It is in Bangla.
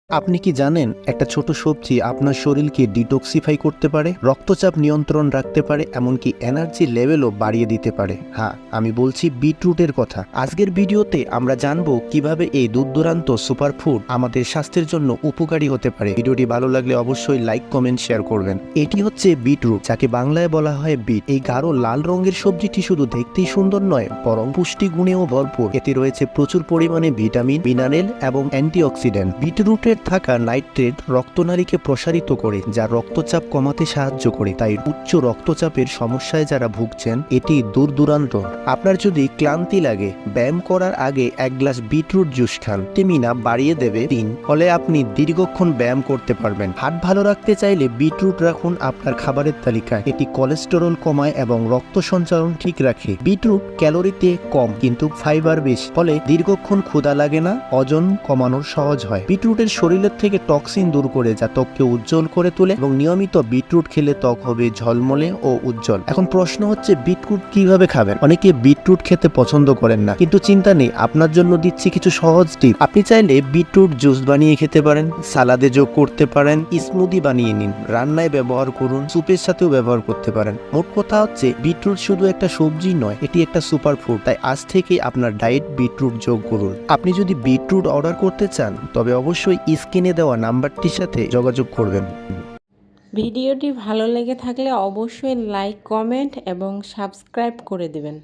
আপনি কি জানেন একটা ছোট সবজি আপনার শরীরকে ডিটক্সিফাই করতে পারে, রক্তচাপ নিয়ন্ত্রণ রাখতে পারে, এমনকি এনার্জি লেভেলও বাড়িয়ে দিতে পারে? হ্যাঁ, আমি বলছি বিটরুটের কথা। আজকের ভিডিওতে আমরা জানবো কিভাবে এই দূরদূরান্ত সুপারফুড আমাদের স্বাস্থ্যের জন্য উপকারী হতে পারে। ভিডিওটি ভালো লাগলে অবশ্যই লাইক, কমেন্ট, শেয়ার করবেন। এটি হচ্ছে বিটরুট, যাকে বাংলায় বলা হয় বিট। এই গাঢ় লাল রঙের সবজিটি শুধু দেখতেই সুন্দর নয়, বরং পুষ্টি গুণেও ভরপুর। এতে রয়েছে প্রচুর পরিমাণে ভিটামিন, মিনারেল এবং অ্যান্টিঅক্সিডেন্ট। বিটরুটের থাকা নাইট্রেট রক্তনালীকে প্রসারিত করে, যা রক্তচাপ কমাতে সাহায্য করে। তাই উচ্চ রক্তচাপের সমস্যায় যারা ভুগছেন, এটি দূরদূরান্ত। আপনার যদি ক্লান্তি লাগে, ব্যায়াম করার আগে এক গ্লাস বিটরুট জুস খান, স্টেমিনা বাড়িয়ে দেবে 3। ফলে আপনি দীর্ঘক্ষণ ব্যায়াম করতে পারবেন। হার্ট ভালো রাখতে চাইলে বিটরুট রাখুন আপনার খাবারের তালিকায়। এটি কোলেস্টেরল কমায় এবং রক্ত সঞ্চালন ঠিক রাখে। বিটরুট ক্যালোরিতে কম কিন্তু ফাইবার বেশি, ফলে দীর্ঘক্ষণ ক্ষুধা লাগে না, ওজন কমানোর সহজ হয়। বিটরুটের শরীরের থেকে টক্সিন দূর করে, যা ত্বককে উজ্জ্বল করে তোলে, এবং নিয়মিত বিটরুট খেলে ত্বক হবে ঝলমলে ও উজ্জ্বল। এখন প্রশ্ন হচ্ছে, বিটরুট কিভাবে খাবেন? অনেকে বিটরুট খেতে পছন্দ করেন না, কিন্তু চিন্তা নেই, আপনার জন্য দিচ্ছি কিছু সহজ টিপ। আপনি চাইলে বিটরুট জুস বানিয়ে খেতে পারেন, সালাদে যোগ করতে পারেন, স্মুদি বানিয়ে নিন, রান্নায় ব্যবহার করুন, স্যুপের সাথেও ব্যবহার করতে পারেন। মোট কথা হচ্ছে, বিটরুট শুধু একটা সবজি নয়, এটি একটা সুপারফুড। তাই আজ থেকে আপনার ডায়েট বিটরুট যোগ করুন। আপনি যদি বিটরুট অর্ডার করতে চান, তবে অবশ্যই স্ক্রিনে দেওয়া নাম্বারটির সাথে যোগাযোগ করবেন। ভিডিওটি ভালো লেগে থাকলে অবশ্যই লাইক, কমেন্ট এবং সাবস্ক্রাইব করে দেবেন।